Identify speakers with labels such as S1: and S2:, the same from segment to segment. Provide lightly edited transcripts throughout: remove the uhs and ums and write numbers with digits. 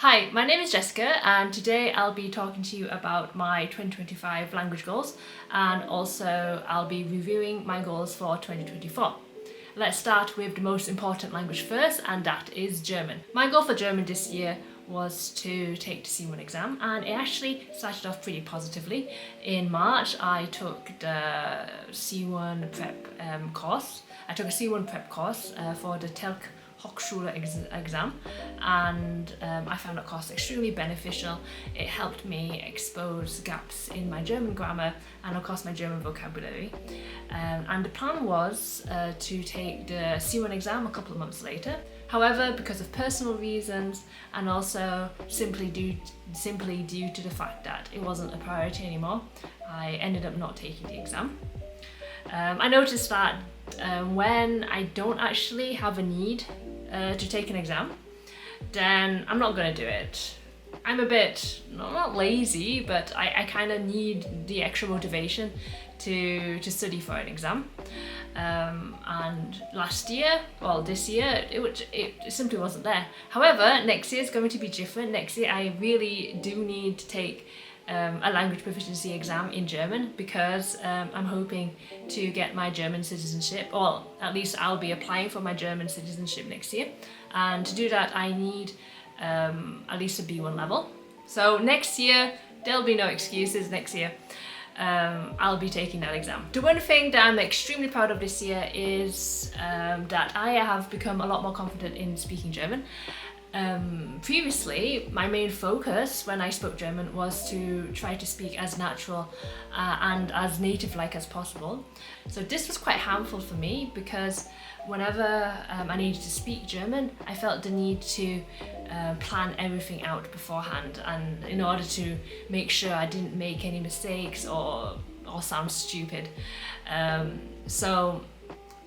S1: Hi, my name is Jessica and today I'll be talking to you about my 2025 language goals and also I'll be reviewing my goals for 2024. Let's start with the most important language first, and that is German. My goal for German this year was to take the C1 exam, and it actually started off pretty positively. In March I took the C1 prep course. I took a C1 prep course for the Telk Hochschule exam, and I found that course extremely beneficial. It helped me expose gaps in my German grammar and of course my German vocabulary. And the plan was to take the C1 exam a couple of months later. However, because of personal reasons and also simply due to the fact that it wasn't a priority anymore, I ended up not taking the exam. I noticed that when I don't actually have a need to take an exam, then I'm not going to do it. I'm a bit, not lazy, but I kind of need the extra motivation to study for an exam. And this year, it simply wasn't there. However, next year is going to be different. Next year I really do need to take a language proficiency exam in German because I'm hoping to get my German citizenship, or at least I'll be applying for my German citizenship next year, and to do that I need at least a B1 level. So next year there'll be no excuses. Next year I'll be taking that exam. The one thing that I'm extremely proud of this year is that I have become a lot more confident in speaking German. Previously, my main focus when I spoke German was to try to speak as natural and as native-like as possible. So this was quite harmful for me because whenever I needed to speak German, I felt the need to plan everything out beforehand, and in order to make sure I didn't make any mistakes or sound stupid.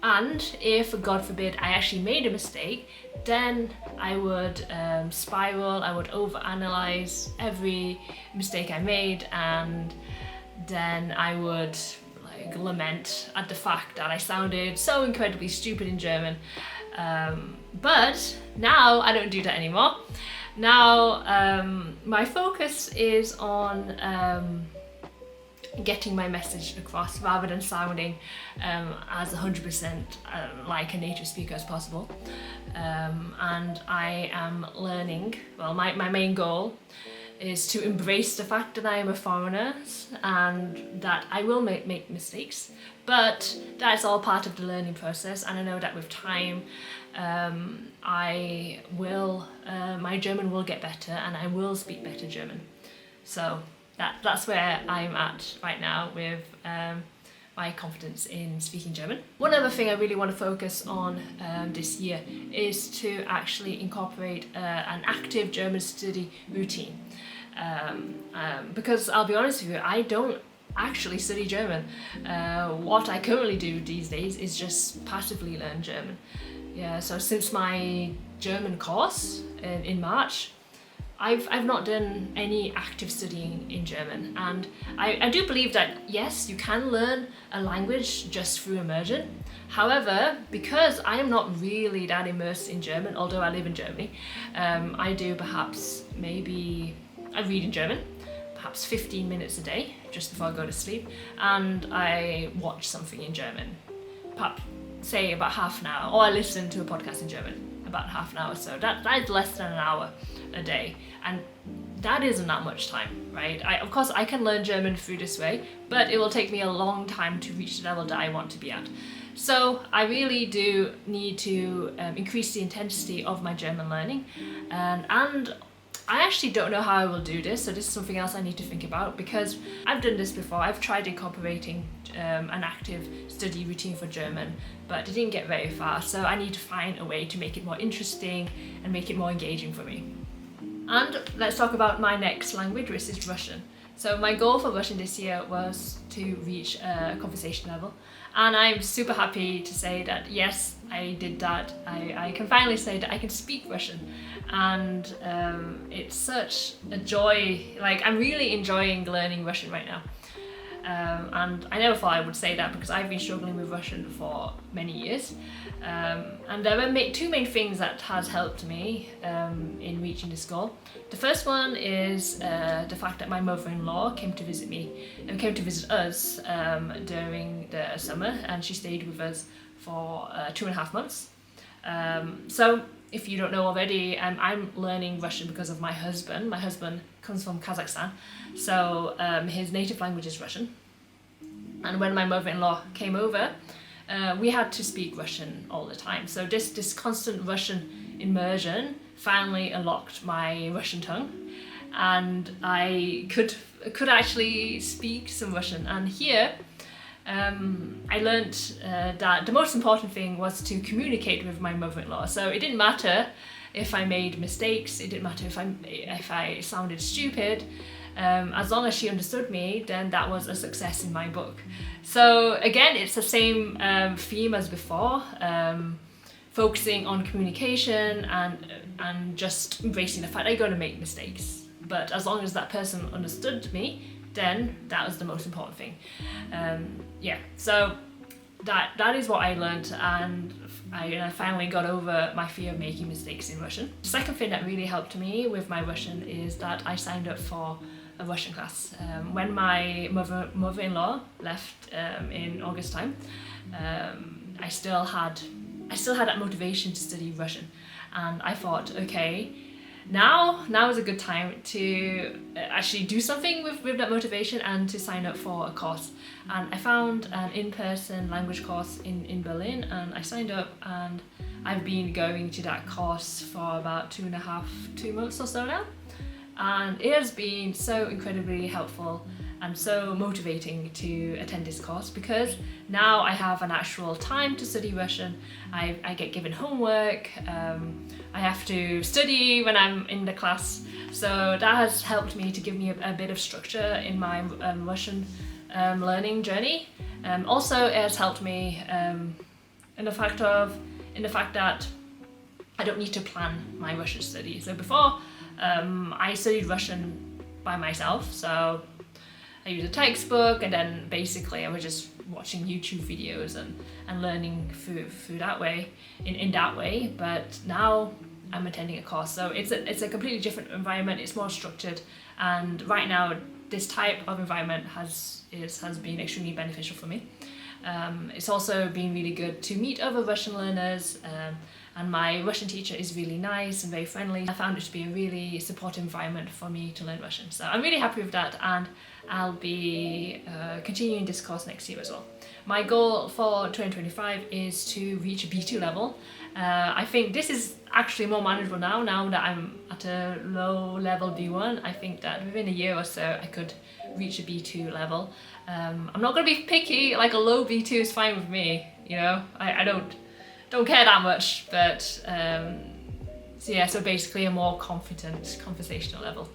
S1: And if, God forbid, I actually made a mistake, then I would spiral, I would overanalyze every mistake I made, and then I would lament at the fact that I sounded so incredibly stupid in German. But now I don't do that anymore. Now my focus is on getting my message across rather than sounding as 100% like a native speaker as possible. And I am learning, my main goal is to embrace the fact that I am a foreigner and that I will make mistakes, but that's all part of the learning process, and I know that with time my German will get better and I will speak better German. So that's where I'm at right now with my confidence in speaking German. One other thing I really want to focus on this year is to actually incorporate an active German study routine. Because I'll be honest with you, I don't actually study German. What I currently do these days is just passively learn German. Yeah, so since my German course in March, I've not done any active studying in German, and I do believe that yes, you can learn a language just through immersion. However, because I am not really that immersed in German, although I live in Germany, I read in German, perhaps 15 minutes a day just before I go to sleep, and I watch something in German, perhaps say about half an hour, or I listen to a podcast in German about half an hour. So that's less than an hour a day, and that isn't that much time, right? Of course I can learn German through this way, but it will take me a long time to reach the level that I want to be at. So I really do need to increase the intensity of my German learning, and I actually don't know how I will do this, so this is something else I need to think about, because I've done this before. I've tried incorporating an active study routine for German, but it didn't get very far, so I need to find a way to make it more interesting and make it more engaging for me. And let's talk about my next language, which is Russian. So my goal for Russian this year was to reach a conversation level, and I'm super happy to say that yes, I did that. I can finally say that I can speak Russian, and it's such a joy. I'm really enjoying learning Russian right now. And I never thought I would say that because I've been struggling with Russian for many years. And there were two main things that has helped me in reaching this goal. The first one is the fact that my mother-in-law came to visit us during the summer, and she stayed with us for 2.5 months. So if you don't know already, I'm learning Russian because of my husband. My husband comes from Kazakhstan, so his native language is Russian. And when my mother-in-law came over, we had to speak Russian all the time. So this constant Russian immersion finally unlocked my Russian tongue, and I could actually speak some Russian. And here, I learned that the most important thing was to communicate with my mother-in-law. So it didn't matter if I made mistakes, it didn't matter if I sounded stupid. As long as she understood me, then that was a success in my book. So again, it's the same theme as before, focusing on communication and just embracing the fact I'm going to make mistakes. But as long as that person understood me, then that was the most important thing. So that is what I learned, and I finally got over my fear of making mistakes in Russian. The second thing that really helped me with my Russian is that I signed up for a Russian class. When my mother-in-law left in August time, I still had that motivation to study Russian, and I thought, okay, now is a good time to actually do something with that motivation and to sign up for a course. And I found an in-person language course in Berlin, and I signed up, and I've been going to that course for about 2 months or so now. And it has been so incredibly helpful and so motivating to attend this course, because now I have an actual time to study Russian. I get given homework, I have to study when I'm in the class, so that has helped me to give me a bit of structure in my Russian learning journey. Also, it has helped me in the fact that I don't need to plan my Russian study. So before, I studied Russian by myself, so I used a textbook, and then basically I was just watching YouTube videos and learning through that way, in that way. But now I'm attending a course, so it's a completely different environment. It's more structured, and right now this type of environment has been extremely beneficial for me. It's also been really good to meet other Russian learners, and my Russian teacher is really nice and very friendly. I found it to be a really supportive environment for me to learn Russian. So I'm really happy with that, and I'll be continuing this course next year as well. My goal for 2025 is to reach a B2 level. I think this is actually more manageable now that I'm at a low level B1. I think that within a year or so I could reach a B2 level. I'm not going to be picky, like a low B2 is fine with me, you know. I don't care that much, but so basically a more confident conversational level.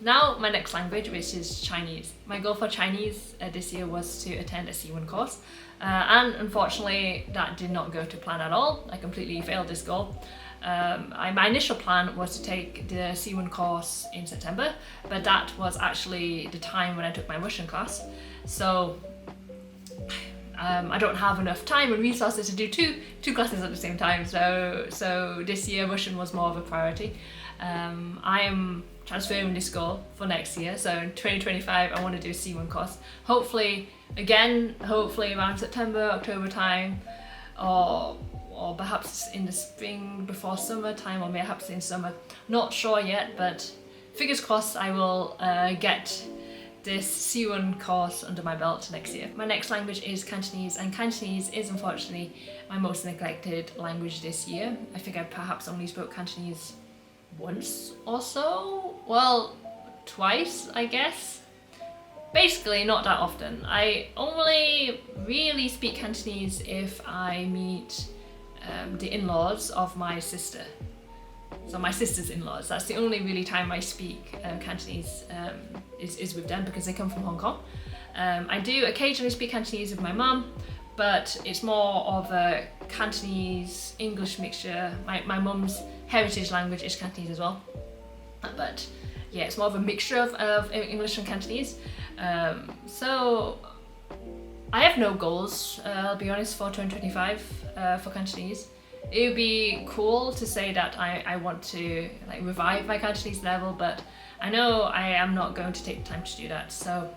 S1: Now my next language, which is Chinese. My goal for Chinese this year was to attend a C1 course, and unfortunately that did not go to plan at all. I completely failed this goal. My initial plan was to take the C1 course in September, but that was actually the time when I took my Russian class. So I don't have enough time and resources to do two classes at the same time. So this year Russian was more of a priority. I am transferring this goal for next year. So in 2025 I want to do a C1 course. Hopefully around September, October time, or perhaps in the spring before summertime, or perhaps in summer. Not sure yet, but fingers crossed I will get this C1 course under my belt next year. My next language is Cantonese, and Cantonese is unfortunately my most neglected language this year. I think I perhaps only spoke Cantonese once or so. Well, twice, I guess. Basically not that often. I only really speak Cantonese if I meet the in-laws of my sister. So my sister's in-laws, that's the only really time I speak Cantonese is with them, because they come from Hong Kong. I do occasionally speak Cantonese with my mum, but it's more of a Cantonese English mixture. My mum's heritage language is Cantonese as well, but yeah, it's more of a mixture of English and Cantonese. So I have no goals, I'll be honest, for 2025 for Cantonese. It would be cool to say that I want to like revive my Cantonese level, but I know I am not going to take the time to do that. So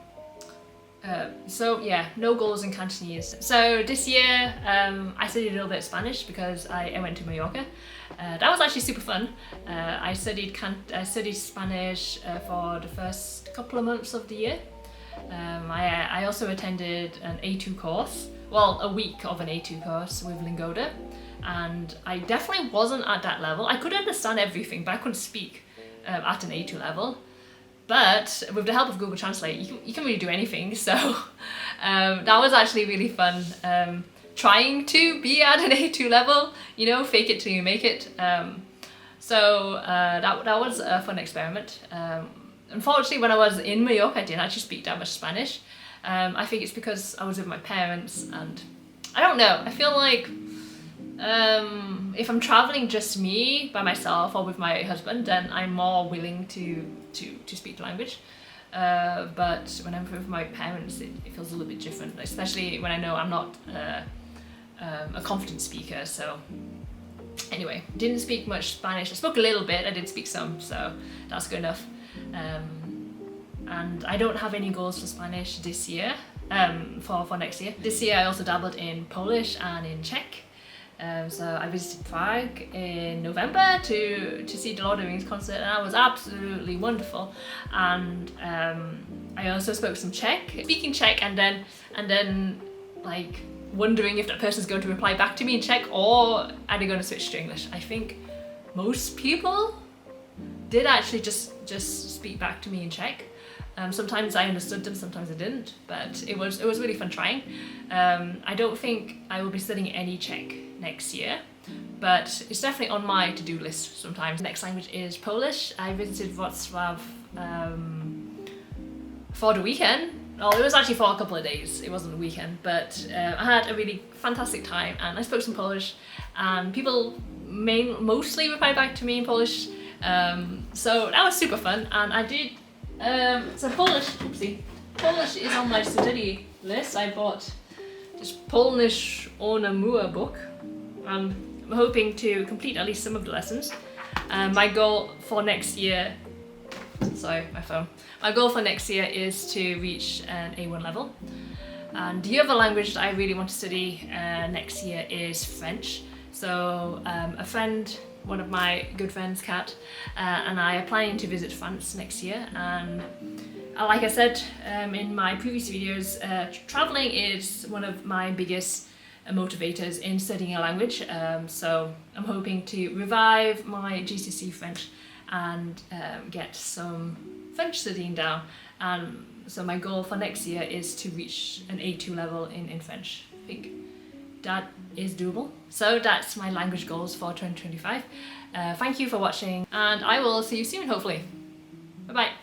S1: yeah, no goals in Cantonese. So this year I studied a little bit of Spanish because I went to Mallorca. That was actually super fun. I studied Spanish for the first couple of months of the year. I also attended an A2 course, well, a week of an A2 course with Lingoda, and I definitely wasn't at that level. I could understand everything, but I couldn't speak at an A2 level. But with the help of Google Translate, you can really do anything. So that was actually really fun. Trying to be at an A2 level, you know, fake it till you make it. So that was a fun experiment. Unfortunately, when I was in Mallorca, I didn't actually speak that much Spanish. I think it's because I was with my parents, and I don't know, I feel like if I'm traveling just me by myself or with my husband, then I'm more willing to speak the language. But when I'm with my parents, it feels a little bit different, especially when I know I'm not a confident speaker. So anyway, didn't speak much Spanish. I spoke a little bit, I did speak some, so that's good enough. And I don't have any goals for Spanish this year, for next year. This year I also dabbled in Polish and in Czech. So I visited Prague in November to see the Lord of the Rings concert, and that was absolutely wonderful. And I also spoke some Czech, speaking Czech, and then like wondering if that person's going to reply back to me in Czech, or are they going to switch to English. I think most people did actually just speak back to me in Czech. Sometimes I understood them, sometimes I didn't, but it was really fun trying. I don't think I will be studying any Czech next year, but it's definitely on my to-do list sometimes. The next language is Polish. I visited Wrocław for the weekend. Well, it was actually for a couple of days, it wasn't a weekend, but I had a really fantastic time, and I spoke some Polish, and people mostly replied back to me in Polish. So that was super fun, and I did so Polish is on my study list. I bought this Polish Onamua book. I'm hoping to complete at least some of the lessons. My goal for next year, sorry, my phone. My goal for next year is to reach an A1 level. And the other language that I really want to study next year is French. So a friend, one of my good friends, Kat, and I are planning to visit France next year. And like I said in my previous videos, traveling is one of my biggest motivators in studying a language. So I'm hoping to revive my GCSE French and get some French studying down. So my goal for next year is to reach an A2 level in French. I think that is doable. So that's my language goals for 2025. Thank you for watching, and I will see you soon, hopefully. Bye bye.